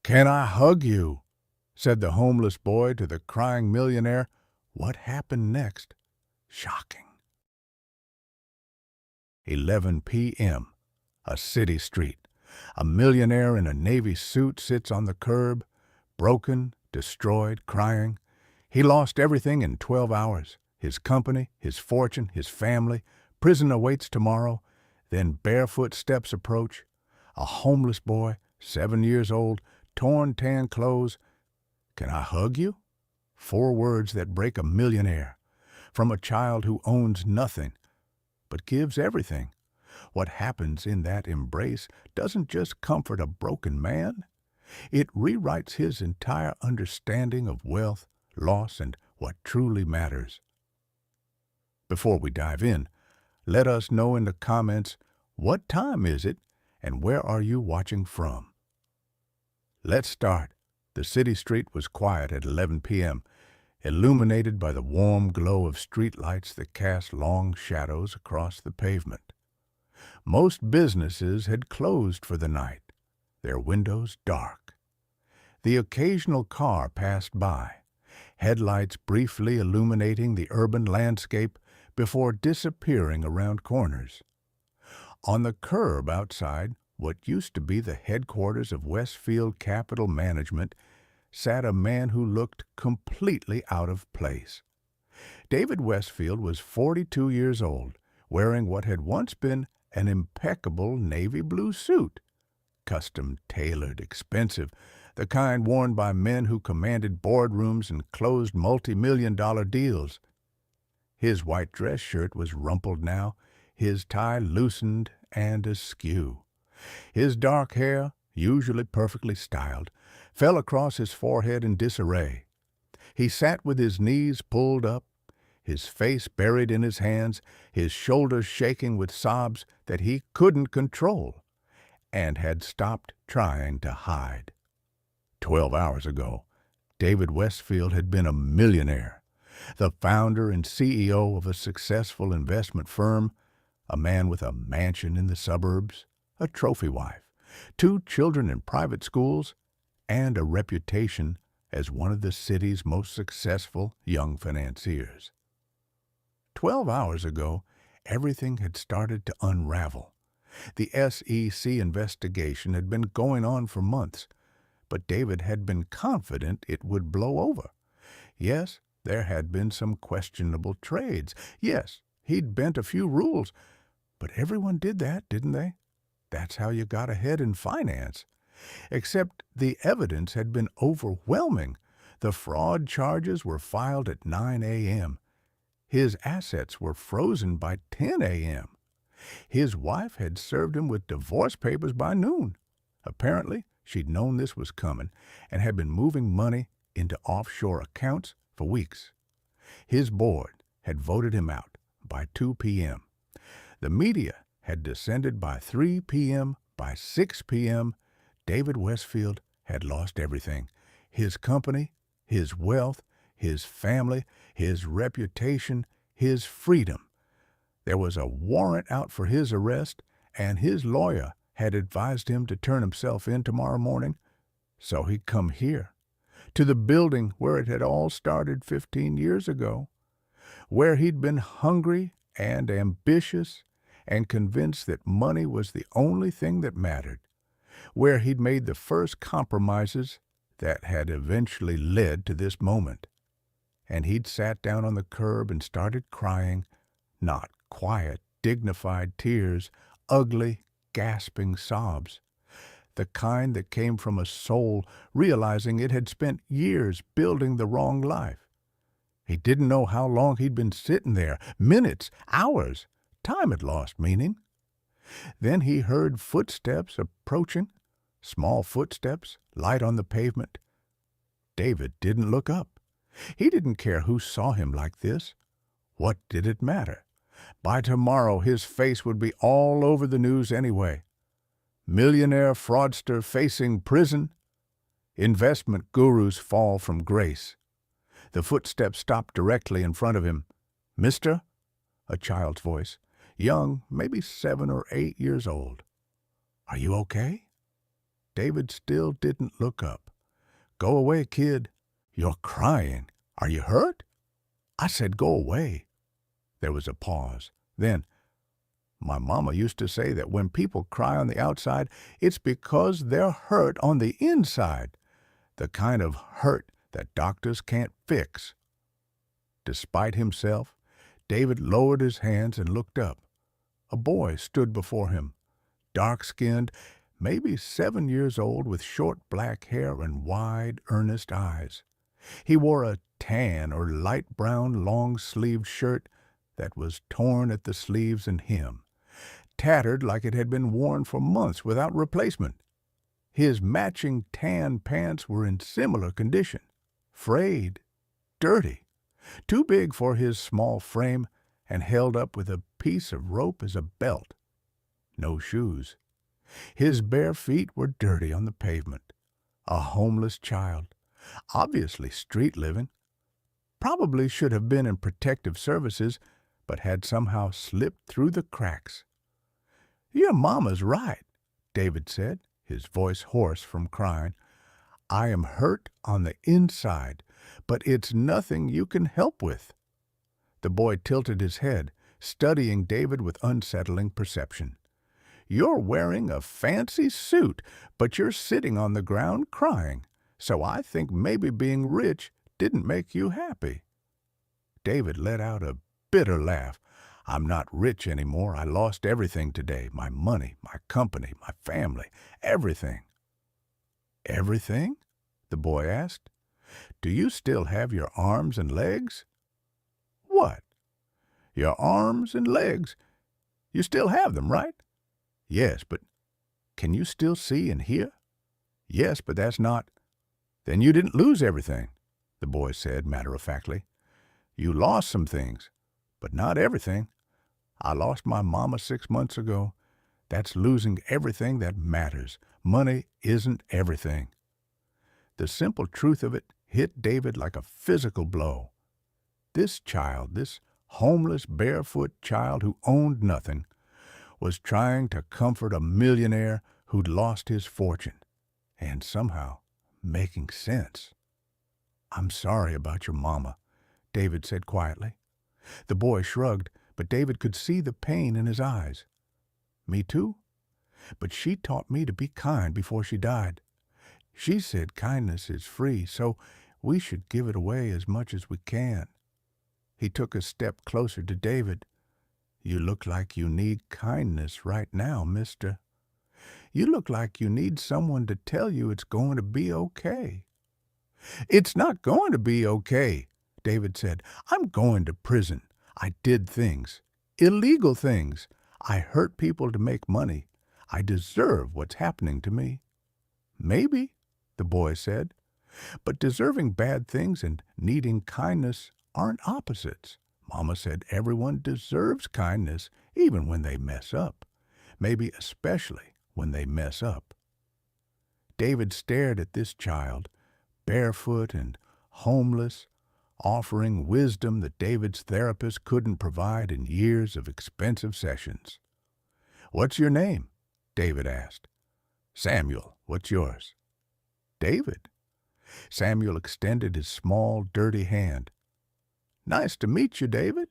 "Can I hug you?" said the homeless boy to the crying millionaire. What happened next? Shocking. 11 p.m. A city street. A millionaire in a navy suit sits on the curb, broken, destroyed, crying. He lost everything in 12 hours. His company, his fortune, his family. Prison awaits tomorrow. Then barefoot steps approach. A homeless boy, 7 years old, torn tan clothes. "Can I hug you?" 4 words that break a millionaire. From a child who owns nothing, but gives everything. What happens in that embrace doesn't just comfort a broken man. It rewrites his entire understanding of wealth, loss, and what truly matters. Before we dive in, let us know in the comments, what time is it and where are you watching from? Let's start. The city street was quiet at 11 p.m., illuminated by the warm glow of streetlights that cast long shadows across the pavement. Most businesses had closed for the night, their windows dark. The occasional car passed by, headlights briefly illuminating the urban landscape before disappearing around corners. On the curb outside what used to be the headquarters of Westfield Capital Management sat a man who looked completely out of place. David Westfield was 42 years old, wearing what had once been an impeccable navy blue suit. Custom-tailored, expensive, the kind worn by men who commanded boardrooms and closed multi-million-dollar deals. His white dress shirt was rumpled now, his tie loosened and askew. His dark hair, usually perfectly styled, fell across his forehead in disarray. He sat with his knees pulled up, his face buried in his hands, his shoulders shaking with sobs that he couldn't control, and had stopped trying to hide. 12 hours ago, David Westfield had been a millionaire, the founder and CEO of a successful investment firm, a man with a mansion in the suburbs, a trophy wife, 2 children in private schools, and a reputation as one of the city's most successful young financiers. 12 hours ago, everything had started to unravel. The SEC investigation had been going on for months, but David had been confident it would blow over. Yes, there had been some questionable trades. Yes, he'd bent a few rules. But everyone did that, didn't they? That's how you got ahead in finance. Except the evidence had been overwhelming. The fraud charges were filed at 9 a.m. His assets were frozen by 10 a.m. His wife had served him with divorce papers by noon. Apparently, she'd known this was coming and had been moving money into offshore accounts for weeks. His board had voted him out by 2 p.m. The media had descended by 3 p.m. By 6 p.m., David Westfield had lost everything. His company, his wealth, his family, his reputation, his freedom. There was a warrant out for his arrest, and his lawyer had advised him to turn himself in tomorrow morning. So he'd come here, to the building where it had all started 15 years ago, where he'd been hungry and ambitious and convinced that money was the only thing that mattered, where he'd made the first compromises that had eventually led to this moment. And he'd sat down on the curb and started crying, not quiet, dignified tears, ugly, gasping sobs, the kind that came from a soul realizing it had spent years building the wrong life. He didn't know how long he'd been sitting there, minutes, hours. Time had lost meaning. Then he heard footsteps approaching, small footsteps, light on the pavement. David didn't look up. He didn't care who saw him like this. What did it matter? By tomorrow his face would be all over the news anyway. Millionaire fraudster facing prison. Investment gurus fall from grace. The footsteps stopped directly in front of him. "Mister?" A child's voice, young, maybe 7 or 8 years old. "Are you okay?" David still didn't look up. "Go away, kid. You're crying. Are you hurt?" "I said go away." There was a pause. Then, "My mama used to say that when people cry on the outside, it's because they're hurt on the inside, the kind of hurt that doctors can't fix." Despite himself, David lowered his hands and looked up. A boy stood before him, dark-skinned, maybe 7 years old, with short black hair and wide, earnest eyes. He wore a tan or light brown long-sleeved shirt that was torn at the sleeves and hem, tattered like it had been worn for months without replacement. His matching tan pants were in similar condition, frayed, dirty, too big for his small frame, and held up with a piece of rope as a belt. No shoes. His bare feet were dirty on the pavement. A homeless child, obviously street living, probably should have been in protective services, but had somehow slipped through the cracks. "Your mama's right," David said, his voice hoarse from crying. "I am hurt on the inside, but it's nothing you can help with." The boy tilted his head, studying David with unsettling perception. "You're wearing a fancy suit, but you're sitting on the ground crying, so I think maybe being rich didn't make you happy." David let out a bitter laugh. "I'm not rich anymore. I lost everything today. My money, my company, my family, everything." "Everything?" the boy asked. "Do you still have your arms and legs?" "What?" "Your arms and legs. You still have them, right?" "Yes, but can you still see and hear?" "Yes, but that's not—" "Then you didn't lose everything," the boy said matter-of-factly. "You lost some things, but not everything. I lost my mama 6 months ago. That's losing everything that matters. Money isn't everything." The simple truth of it hit David like a physical blow. This child, this homeless, barefoot child who owned nothing, was trying to comfort a millionaire who'd lost his fortune, and somehow making sense. "I'm sorry about your mama," David said quietly. The boy shrugged, but David could see the pain in his eyes. "Me too. But she taught me to be kind before she died. She said kindness is free, so we should give it away as much as we can." He took a step closer to David. "You look like you need kindness right now, mister. You look like you need someone to tell you it's going to be okay." "It's not going to be okay," David said. "I'm going to prison. I did things, illegal things. I hurt people to make money. I deserve what's happening to me." "Maybe," the boy said, "but deserving bad things and needing kindness aren't opposites. Mama said everyone deserves kindness, even when they mess up. Maybe especially when they mess up." David stared at this child, barefoot and homeless, offering wisdom that David's therapist couldn't provide in years of expensive sessions. "What's your name?" David asked. "Samuel. What's yours?" "David." Samuel extended his small, dirty hand. "Nice to meet you, David."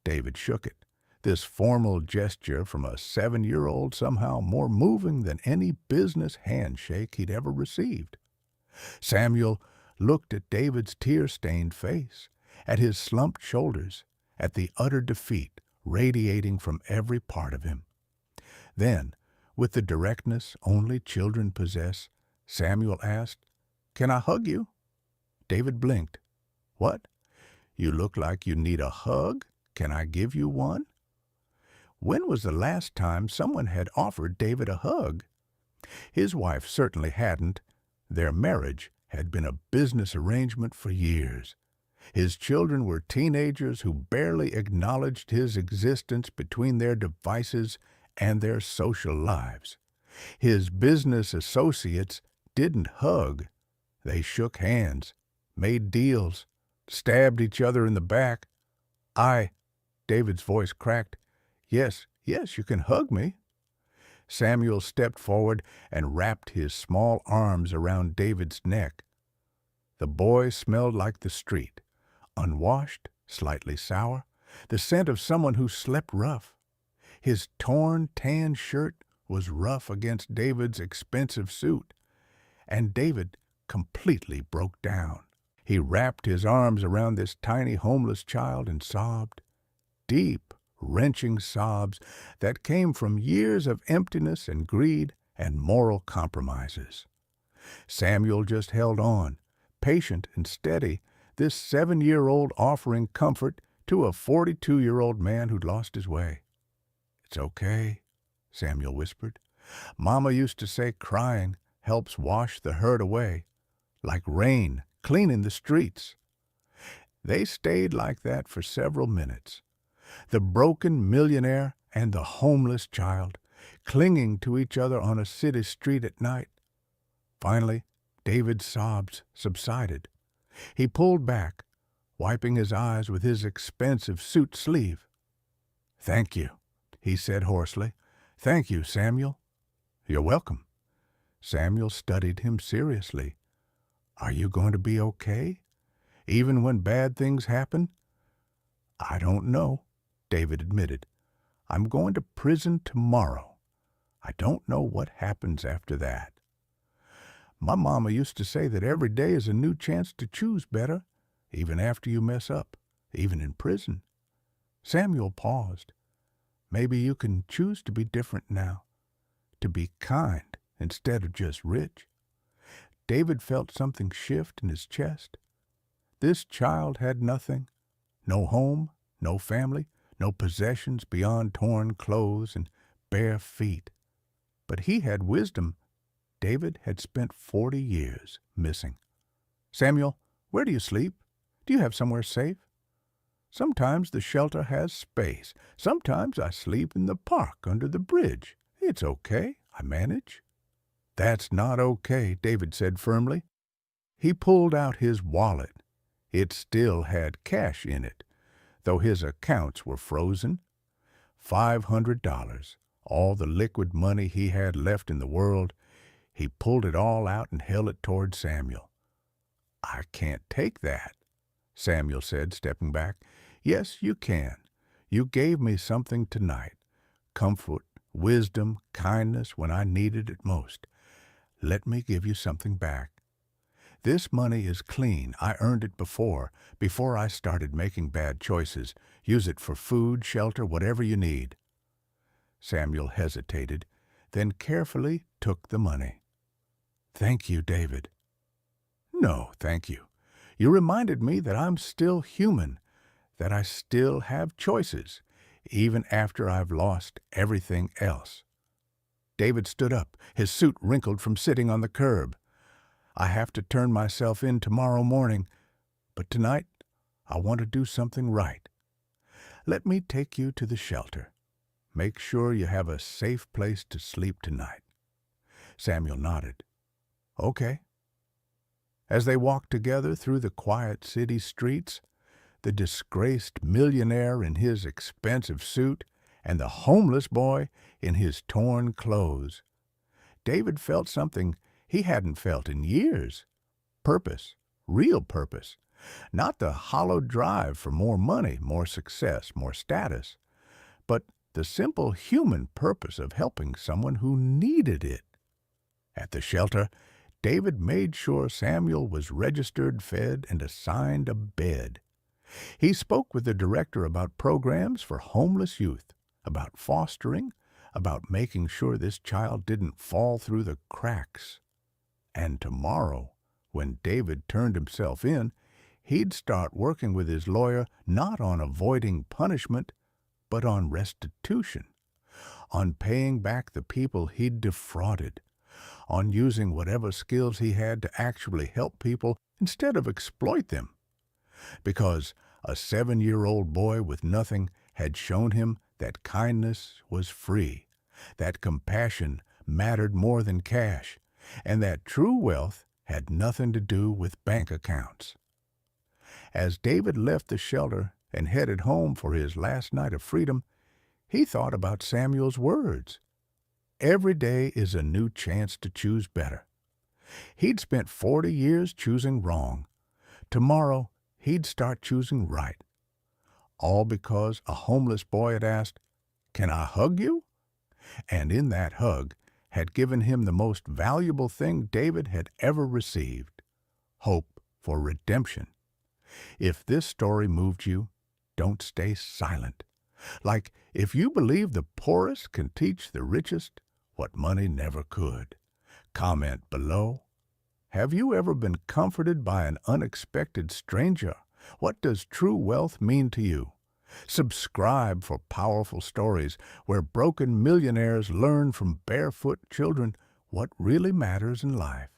David shook it, this formal gesture from a 7-year-old somehow more moving than any business handshake he'd ever received. Samuel looked at David's tear-stained face, at his slumped shoulders, at the utter defeat radiating from every part of him. Then, with the directness only children possess, Samuel asked, "Can I hug you?" David blinked. "What? You look like you need a hug. Can I give you one?" When was the last time someone had offered David a hug? His wife certainly hadn't. Their marriage had been a business arrangement for years. His children were teenagers who barely acknowledged his existence between their devices and their social lives. His business associates didn't hug. They shook hands, made deals, stabbed each other in the back. David's voice cracked. Yes, you can hug me." Samuel stepped forward and wrapped his small arms around David's neck. The boy smelled like the street, unwashed, slightly sour, the scent of someone who slept rough. His torn, tan shirt was rough against David's expensive suit, and David completely broke down. He wrapped his arms around this tiny homeless child and sobbed, deep, wrenching sobs that came from years of emptiness and greed and moral compromises. Samuel just held on, patient and steady, this 7-year-old offering comfort to a 42-year-old man who'd lost his way. "It's okay," Samuel whispered. "Mama used to say crying helps wash the hurt away, like rain cleaning the streets." They stayed like that for several minutes. The broken millionaire and the homeless child, clinging to each other on a city street at night. Finally, David's sobs subsided. He pulled back, wiping his eyes with his expensive suit sleeve. "Thank you," he said hoarsely. "Thank you, Samuel." "You're welcome." Samuel studied him seriously. "Are you going to be okay, even when bad things happen?" "I don't know," David admitted. "I'm going to prison tomorrow. I don't know what happens after that." "My mama used to say that every day is a new chance to choose better, even after you mess up, even in prison." Samuel paused. "Maybe you can choose to be different now, to be kind instead of just rich." David felt something shift in his chest. This child had nothing, no home, no family, no possessions beyond torn clothes and bare feet. But he had wisdom David had spent 40 years missing. "Samuel, where do you sleep? Do you have somewhere safe?" "Sometimes the shelter has space. Sometimes I sleep in the park under the bridge. It's okay, I manage." "That's not okay," David said firmly. He pulled out his wallet. It still had cash in it, though his accounts were frozen. $500, all the liquid money he had left in the world. He pulled it all out and held it toward Samuel. "I can't take that," Samuel said, stepping back. "Yes, you can. You gave me something tonight. Comfort, wisdom, kindness when I needed it most. Let me give you something back. This money is clean. I earned it before I started making bad choices. Use it for food, shelter, whatever you need." Samuel hesitated, then carefully took the money. "Thank you, David." "No, thank you. You reminded me that I'm still human, that I still have choices, even after I've lost everything else." David stood up, his suit wrinkled from sitting on the curb. "I have to turn myself in tomorrow morning, but tonight I want to do something right. Let me take you to the shelter. Make sure you have a safe place to sleep tonight." Samuel nodded. "Okay." As they walked together through the quiet city streets, the disgraced millionaire in his expensive suit and the homeless boy in his torn clothes, David felt something he hadn't felt in years. Purpose, real purpose. Not the hollow drive for more money, more success, more status, but the simple human purpose of helping someone who needed it. At the shelter, David made sure Samuel was registered, fed, and assigned a bed. He spoke with the director about programs for homeless youth, about fostering, about making sure this child didn't fall through the cracks. And tomorrow, when David turned himself in, he'd start working with his lawyer not on avoiding punishment, but on restitution, on paying back the people he'd defrauded, on using whatever skills he had to actually help people instead of exploit them. Because a 7-year-old boy with nothing had shown him that kindness was free, that compassion mattered more than cash, and that true wealth had nothing to do with bank accounts. As David left the shelter and headed home for his last night of freedom, he thought about Samuel's words. Every day is a new chance to choose better. He'd spent 40 years choosing wrong. Tomorrow, he'd start choosing right. All because a homeless boy had asked, "Can I hug you?" And in that hug had given him the most valuable thing David had ever received: hope for redemption. If this story moved you, don't stay silent. Like, if you believe the poorest can teach the richest what money never could, comment below. Have you ever been comforted by an unexpected stranger? What does true wealth mean to you? Subscribe for powerful stories where broken millionaires learn from barefoot children what really matters in life.